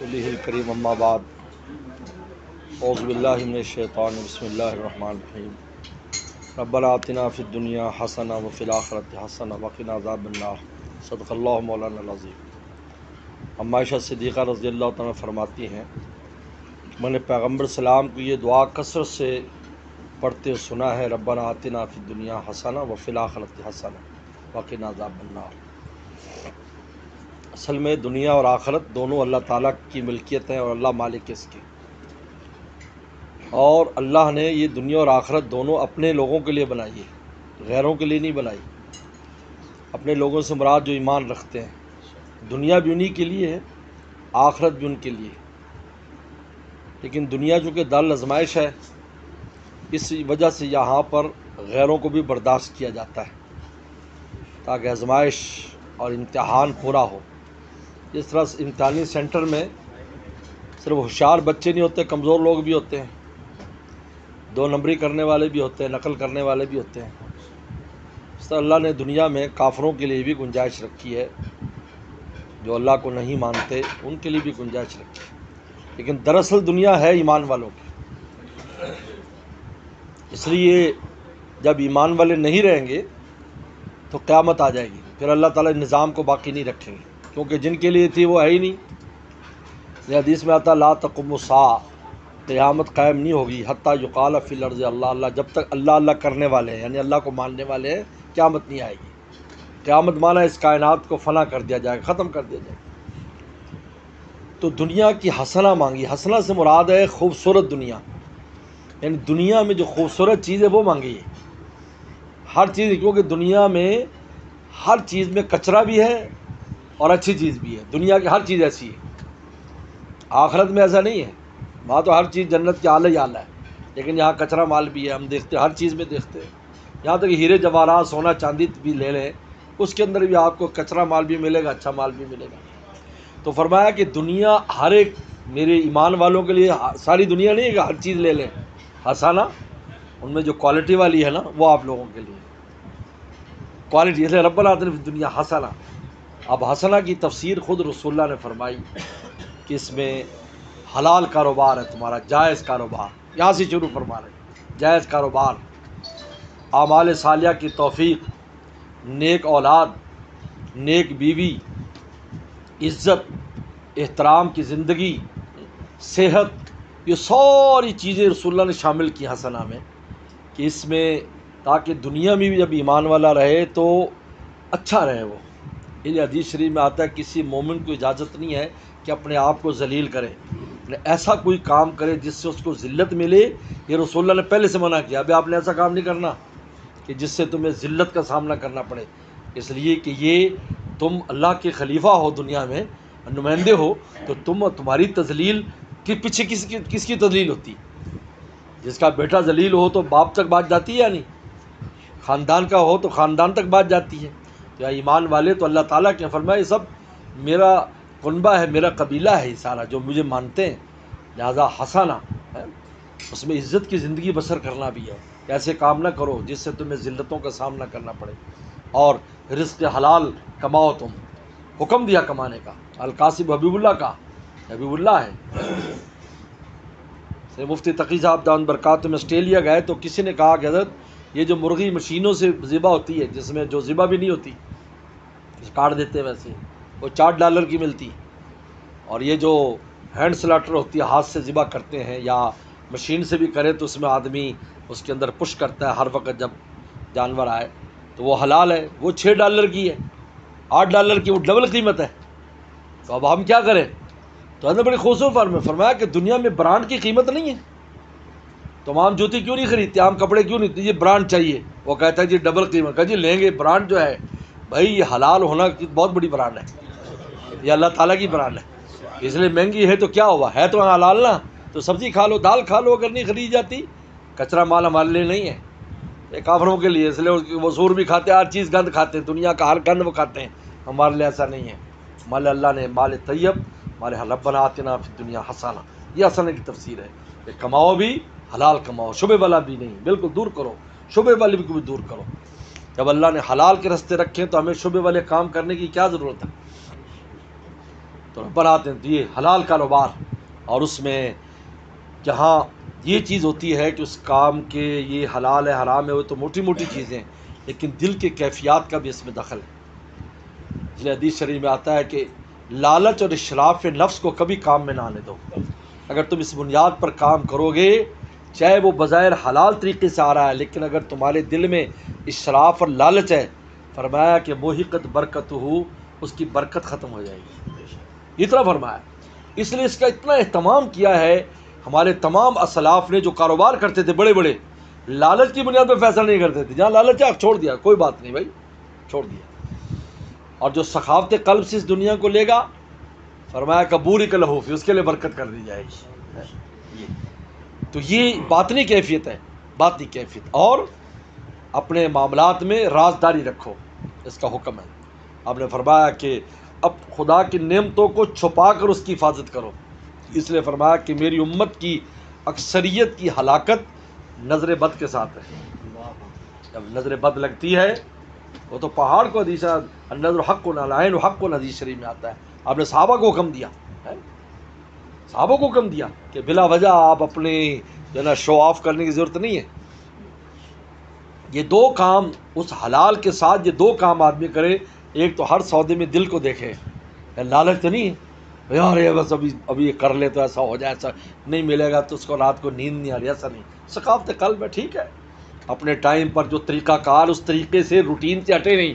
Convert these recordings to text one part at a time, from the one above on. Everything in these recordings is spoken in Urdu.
رسوله الكريم اما بعد اعوذ باللہ من الشیطان بسم اللہ الرحمن الرحیم ربنا آتنا فی الدنیا حسنہ وفی الآخرۃ حسنہ وقنا عذاب النار صدق اللہ مولانا العظیم۔ اما عائشہ صدیقہ رضی اللہ تعالیٰ فرماتی ہیں میں نے پیغمبر سلام کو یہ دعا کثرت سے پڑھتے سنا ہے، ربنا آتنا فی الدنیا حسنہ وفی الآخرۃ حسنہ وقنا عذاب النار۔ اصل میں دنیا اور آخرت دونوں اللہ تعالیٰ کی ملکیت ہیں اور اللہ مالک ہے اس کی، اور اللہ نے یہ دنیا اور آخرت دونوں اپنے لوگوں کے لیے بنائی ہے، غیروں کے لیے نہیں بنائی۔ اپنے لوگوں سے مراد جو ایمان رکھتے ہیں، دنیا بھی انہی کے لیے ہے، آخرت بھی ان کے لیے۔ لیکن دنیا چونکہ دار آزمائش ہے، اس وجہ سے یہاں پر غیروں کو بھی برداشت کیا جاتا ہے تاکہ آزمائش اور امتحان پورا ہو۔ جس طرح امتحانی سینٹر میں صرف ہوشیار بچے نہیں ہوتے، کمزور لوگ بھی ہوتے ہیں، 2 نمبری کرنے والے بھی ہوتے ہیں، نقل کرنے والے بھی ہوتے ہیں۔ اس طرح اللہ نے دنیا میں کافروں کے لیے بھی گنجائش رکھی ہے، جو اللہ کو نہیں مانتے ان کے لیے بھی گنجائش رکھی ہے۔ لیکن دراصل دنیا ہے ایمان والوں کی، اس لیے جب ایمان والے نہیں رہیں گے تو قیامت آ جائے گی، پھر اللہ تعالیٰ نظام کو باقی نہیں رکھیں گے، کیونکہ جن کے لیے تھی وہ ہے ہی نہیں۔ یہ حدیث میں آتا لا تقوم الساعہ، قیامت قائم نہیں ہوگی حتیٰ یقال فی الارض اللہ اللہ، جب تک اللہ اللہ کرنے والے ہیں یعنی اللہ کو ماننے والے ہیں قیامت نہیں آئے گی۔ قیامت مانا اس کائنات کو فنا کر دیا جائے گا، ختم کر دیا جائے گا۔ تو دنیا کی حسنہ مانگی، حسنہ سے مراد ہے خوبصورت دنیا، یعنی دنیا میں جو خوبصورت چیز ہے وہ مانگی ہے، ہر چیز، کیونکہ دنیا میں ہر چیز میں کچرا بھی ہے اور اچھی چیز بھی ہے، دنیا کی ہر چیز ایسی ہے۔ آخرت میں ایسا نہیں ہے، وہاں تو ہر چیز جنت کے اعلیٰ ہی اعلیٰ ہے، لیکن یہاں کچرا مال بھی ہے، ہم دیکھتے ہیں ہر چیز میں دیکھتے ہیں، یہاں تک ہیرے جواہرات سونا چاندی بھی لے لیں اس کے اندر بھی آپ کو کچرا مال بھی ملے گا، اچھا مال بھی ملے گا۔ تو فرمایا کہ دنیا ہر ایک میرے ایمان والوں کے لیے، ساری دنیا نہیں ہے کہ ہر چیز لے لیں، حسنہ ان میں جو کوالٹی والی ہے نا وہ آپ لوگوں کے لیے کوالٹی، اس لیے ربنا آتنا فی الدنیا حسنہ۔ اب حسنہ کی تفسیر خود رسول اللہ نے فرمائی کہ اس میں حلال کاروبار ہے، تمہارا جائز کاروبار، یہاں سے شروع فرما رہے ہیں، جائز کاروبار، اعمال صالحہ کی توفیق، نیک اولاد، نیک بیوی، عزت احترام کی زندگی، صحت، یہ ساری چیزیں رسول اللہ نے شامل کی حسنہ میں، کہ اس میں تاکہ دنیا میں بھی جب ایمان والا رہے تو اچھا رہے وہ۔ یہ حدیث شریف میں آتا ہے کسی مومن کو اجازت نہیں ہے کہ اپنے آپ کو ذلیل کرے، ایسا کوئی کام کرے جس سے اس کو ذلت ملے۔ یہ رسول اللہ نے پہلے سے منع کیا، ابھی آپ نے ایسا کام نہیں کرنا کہ جس سے تمہیں ذلت کا سامنا کرنا پڑے، اس لیے کہ یہ تم اللہ کے خلیفہ ہو، دنیا میں نمائندے ہو، تو تمہاری تذلیل کے پیچھے کس کی تذلیل ہوتی؟ جس کا بیٹا ذلیل ہو تو باپ تک بات جاتی ہے یا نہیں؟ خاندان کا ہو تو خاندان تک بات جاتی ہے۔ یا ایمان والے تو اللہ تعالیٰ کے فرمایا یہ سب میرا کنبہ ہے، میرا قبیلہ ہے، یہ سارا جو مجھے مانتے ہیں، لہذا حسنہ ہے، اس میں عزت کی زندگی بسر کرنا بھی ہے۔ ایسے کام نہ کرو جس سے تمہیں ذلتوں کا سامنا کرنا پڑے، اور رزق حلال کماؤ، تم حکم دیا کمانے کا۔ القاسم حبیب اللہ کا حبیب اللہ ہے۔ مفتی تقی صاحب دامت برکاتہ میں آسٹریلیا گئے تو کسی نے کہا کہ حضرت یہ جو مرغی مشینوں سے ذبح ہوتی ہے، جس میں جو ذبح بھی نہیں ہوتی، کاٹ دیتے ہیں ویسے، وہ $4 کی ملتی، اور یہ جو ہینڈ سلاٹر ہوتی ہے، ہاتھ سے ذبح کرتے ہیں یا مشین سے بھی کرے تو اس میں آدمی اس کے اندر پش کرتا ہے ہر وقت جب جانور آئے، تو وہ حلال ہے، وہ $6 کی ہے، $8 کی، وہ ڈبل قیمت ہے۔ تو اب ہم کیا کریں؟ تو ہم نے بڑی خوبصورت فرمایا کہ دنیا میں برانڈ کی قیمت نہیں ہے، تو ہم جوتی کیوں نہیں خریدتے، ہم کپڑے کیوں نہیں، یہ برانڈ چاہیے، وہ کہتا ہے جی ڈبل قیمت کا، جی لیں گے، برانڈ جو ہے بھائی یہ حلال ہونا بہت بڑی برانڈ ہے، یہ اللہ تعالیٰ کی برانڈ ہے، اس لیے مہنگی ہے تو کیا ہوا، ہے تو حلال نا، تو سبزی کھا لو، دال کھا لو، اگر نہیں خرید جاتی، کچرا مال ہمارے لیے نہیں ہے، یہ کافروں کے لیے، اس لیے وہ سور بھی کھاتے ہیں، ہر چیز گند کھاتے ہیں، دنیا کا ہر گند وہ کھاتے ہیں، ہمارے لیے ایسا نہیں ہے۔ مال اللہ نے مال طیب، مال ربنا آتنا فی الدنیا حسنہ، یہ حسنہ کی تفسیر ہے کہ کماؤ بھی حلال کماؤ، شبے والا بھی نہیں، بالکل دور کرو، شبے والے بھی دور کرو۔ جب اللہ نے حلال کے رستے رکھے تو ہمیں شبے والے کام کرنے کی کیا ضرورت ہے؟ تو بناتے ہیں. تو یہ حلال کاروبار، اور اس میں جہاں یہ چیز ہوتی ہے کہ اس کام کے یہ حلال ہے حرام ہے، وہ تو موٹی موٹی چیزیں ہیں، لیکن دل کے کیفیات کا بھی اس میں دخل ہے. اس لیے حدیث شریف میں آتا ہے کہ لالچ اور اشراف نفس کو کبھی کام میں نہ آنے دو. اگر تم اس بنیاد پر کام کرو گے، چاہے وہ بظاہر حلال طریقے سے آ رہا ہے، لیکن اگر تمہارے دل میں اشراف اور لالچ ہے، فرمایا کہ موہقت برکت ہو، اس کی برکت ختم ہو جائے گی. اتنا فرمایا. اس لیے اس کا اتنا اہتمام کیا ہے. ہمارے تمام اسلاف نے جو کاروبار کرتے تھے بڑے بڑے، لالچ کی بنیاد پہ فیصلہ نہیں کرتے تھے. جہاں لالچ ہے چھوڑ دیا، کوئی بات نہیں بھائی، چھوڑ دیا. اور جو سخاوت قلب سے اس دنیا کو لے گا، فرمایا کبوری کا لہو فی، اس کے لیے برکت کر دی جائے گی. تو یہ باطنی کیفیت ہے، باطنی کیفیت. اور اپنے معاملات میں رازداری رکھو، اس کا حکم ہے. آپ نے فرمایا کہ اب خدا کی نعمتوں کو چھپا کر اس کی حفاظت کرو. اس لیے فرمایا کہ میری امت کی اکثریت کی ہلاکت نظر بد کے ساتھ ہے. جب نظر بد لگتی ہے، وہ تو پہاڑ کو حدیث النظر حق العین حق حدیث شریف میں آتا ہے. آپ نے صحابہ کو حکم دیا، صحابہ کو حکم دیا کہ بلا وجہ آپ اپنے جو ہے نا شو آف کرنے کی ضرورت نہیں ہے. یہ دو کام اس حلال کے ساتھ، یہ دو کام آدمی کرے. ایک تو ہر سودے میں دل کو دیکھے، لالچ تو نہیں ہے یار یہ بس ابھی یہ کر لے تو ایسا ہو جائے، ایسا نہیں ملے گا تو اس کو رات کو نیند نہیں آ رہی، ایسا نہیں. ثقافت قلب ہے، ٹھیک ہے، اپنے ٹائم پر جو طریقہ کار اس طریقے سے روٹین سے ہٹے نہیں.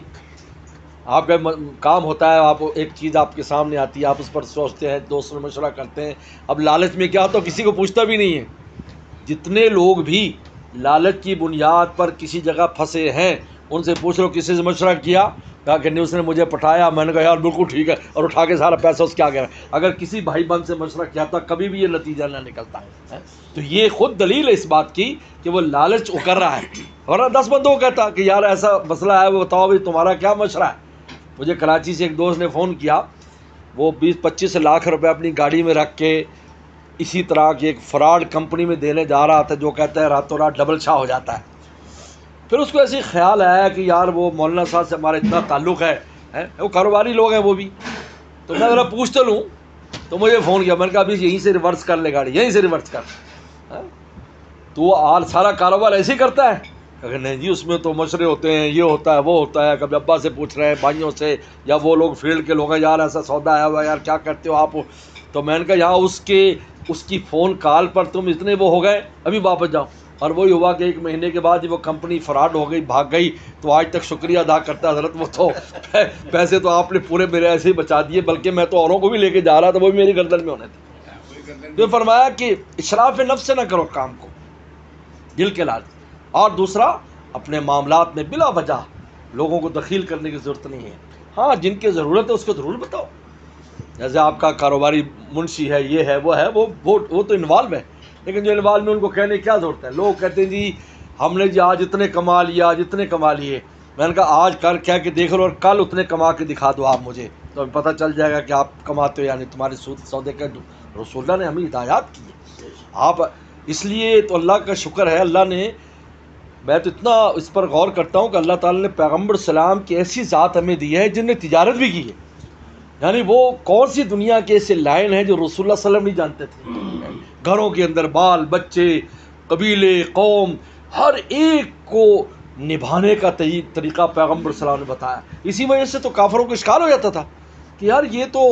آپ کا کام ہوتا ہے، آپ ایک چیز آپ کے سامنے آتی ہے، آپ اس پر سوچتے ہیں، دوستوں میں مشورہ کرتے ہیں. اب لالچ میں کیا ہوتا ہے، کسی کو پوچھتا بھی نہیں ہے. جتنے لوگ بھی لالچ کی بنیاد پر کسی جگہ پھنسے ہیں، ان سے پوچھ لو کسی سے مشورہ کیا، کہا کہ نہیں اس نے مجھے پٹھایا، میں نے کہا یار بالکل ٹھیک ہے، اور اٹھا کے سارا پیسہ اس کے آ گیا. اگر کسی بھائی بند سے مشورہ کیا تھا، کبھی بھی یہ نتیجہ نہ نکلتا ہے. تو یہ خود دلیل ہے اس بات کی کہ وہ لالچ وہ کر رہا ہے. ورنہ 10 بندوں کو کہتا کہ یار ایسا مسئلہ ہے، وہ بتاؤ بھائی تمہارا کیا مشورہ ہے. مجھے کراچی سے ایک دوست نے فون کیا، وہ 20-25 لاکھ روپے اپنی گاڑی میں رکھ کے اسی طرح کی ایک فراڈ کمپنی میں دینے جا رہا تھا، جو کہتا ہے راتوں رات ڈبل شاہ ہو جاتا ہے. پھر اس کو ایسے خیال آیا کہ یار وہ مولانا صاحب سے ہمارا اتنا تعلق ہے، وہ کاروباری لوگ ہیں وہ بھی، تو میں ذرا پوچھ تو لوں. تو مجھے فون کیا، میں نے کہا ابھی یہیں سے ریورس کر لے گاڑی، یہیں سے ریورس کر. تو وہ سارا کاروبار ایسے ہی کرتا ہے. کہ نہیں جی اس میں تو مشورے ہوتے ہیں، یہ ہوتا ہے وہ ہوتا ہے، کبھی ابا سے پوچھ رہے ہیں، بھائیوں سے، یا وہ لوگ فیلڈ کے لوگ ہیں، یار ایسا سودا آیا ہوا ہے یار کیا کرتے ہو آپ. تو میں نے کہا یہاں اس کی فون کال پر تم اتنے وہ ہو گئے، ابھی واپس جاؤ. اور وہی ہوا کہ 1 مہینے کے بعد وہ کمپنی فراڈ ہو گئی، بھاگ گئی. تو آج تک شکریہ ادا کرتا ہے حضرت، وہ تو پیسے تو آپ نے پورے میرے ایسے ہی بچا دیے، بلکہ میں تو اوروں کو بھی لے کے جا رہا تھا، وہ بھی میری گردن میں ہونے تھے. تو فرمایا کہ اشراف نفس سے نہ کرو کام کو، دل کے لالچ. اور دوسرا، اپنے معاملات میں بلا وجہ لوگوں کو دخیل کرنے کی ضرورت نہیں ہے. ہاں جن کی ضرورت ہے اس کو ضرور بتاؤ. جیسے آپ کا کاروباری منشی ہے، یہ ہے وہ ہے، وہ تو انوالو ہے. لیکن جو انوالو میں ان کو کہنے کی کیا ضرورت ہے. لوگ کہتے ہیں جی ہم نے جی آج اتنے کما لیا، آج اتنے کما لیے. میں نے کہا آج کر کہہ کے دیکھ لو اور کل اتنے کما کے دکھا دو آپ مجھے، تو پتہ چل جائے گا کہ آپ کماتے ہو. یعنی تمہارے سودے کا رسول اللہ نے ہمیں ہدایات کی ہے. آپ اس لیے تو اللہ کا شکر ہے، اللہ نے، میں تو اتنا اس پر غور کرتا ہوں کہ اللہ تعالیٰ نے پیغمبر السلام کی ایسی ذات ہمیں دی ہے جن نے تجارت بھی کی ہے. یعنی وہ کون سی دنیا کے ایسے لائن ہیں جو رسول اللہ صلی اللہ علیہ وسلم نہیں جانتے تھے. گھروں کے اندر بال بچے، قبیلے، قوم، ہر ایک کو نبھانے کا طریقہ پیغمبر صلی اللہ علیہ وسلم نے بتایا. اسی وجہ سے تو کافروں کو اشکال ہو جاتا تھا کہ یار یہ تو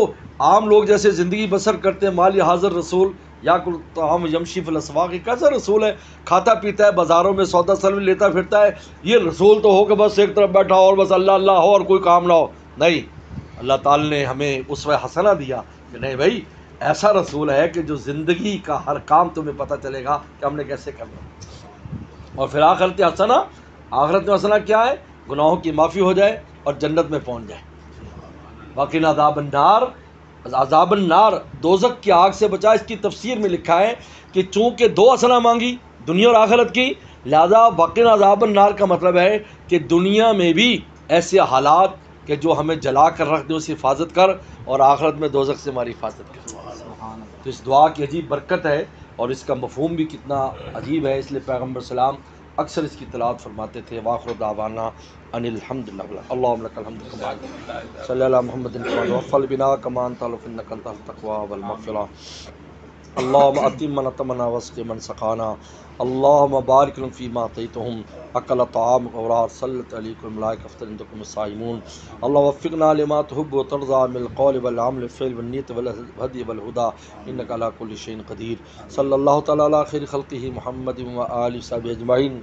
عام لوگ جیسے زندگی بسر کرتے ہیں، مالی حاضر رسول یا ہم یمشی فی الاسواق، کیسا رسول ہے، کھاتا پیتا ہے بازاروں میں سودا سلم لیتا پھرتا ہے. یہ رسول تو ہو کہ بس ایک طرف بیٹھا ہو اور بس اللہ اللہ ہو اور کوئی کام نہ ہو. نہیں، اللہ تعالی نے ہمیں اسوہ حسنہ دیا کہ نہیں بھائی ایسا رسول ہے کہ جو زندگی کا ہر کام تمہیں پتہ چلے گا کہ ہم نے کیسے کرنا. اور پھر آخرت حسنہ، آخرت میں حسنہ کیا ہے، گناہوں کی معافی ہو جائے اور جنت میں پہنچ جائے. وقنا عذاب النار، عذاب النار دوزخ کی آگ سے بچا. اس کی تفسیر میں لکھا ہے کہ چونکہ 2 حسنہ مانگی دنیا اور آخرت کی، لہذا وقنا عذاب النار کا مطلب ہے کہ دنیا میں بھی ایسے حالات کہ جو ہمیں جلا کر رکھ دے اس کی حفاظت کر، اور آخرت میں دوزخ سے ہماری حفاظت کر. تو اس دعا کی عجیب برکت ہے اور اس کا مفہوم بھی کتنا عجیب ہے. اس لیے پیغمبر السلام اکثر اس کی تلاوت فرماتے تھے. واخر دعوانا ان الحمدللہ. اللہم لک الحمد کما صلی علی محمد وفل بنا کما انت انک انت التقوی والمغفرہ. اللہم اتم من اتمنا واسق من سقانا. اللہم بارک لهم فیما اعطیتهم اکل طعامک وراء صلت علیکم الملائکۃ فتنتکم الصائمون. اللہ وفقنا لما تحب وترضى من القول والعمل والفعل والنیت والہدی والہدی انک علی کل شیء قدیر. صلی اللہ تعالی علی خیر خلقہ محمد وآلہ وصحبہ اجمعین.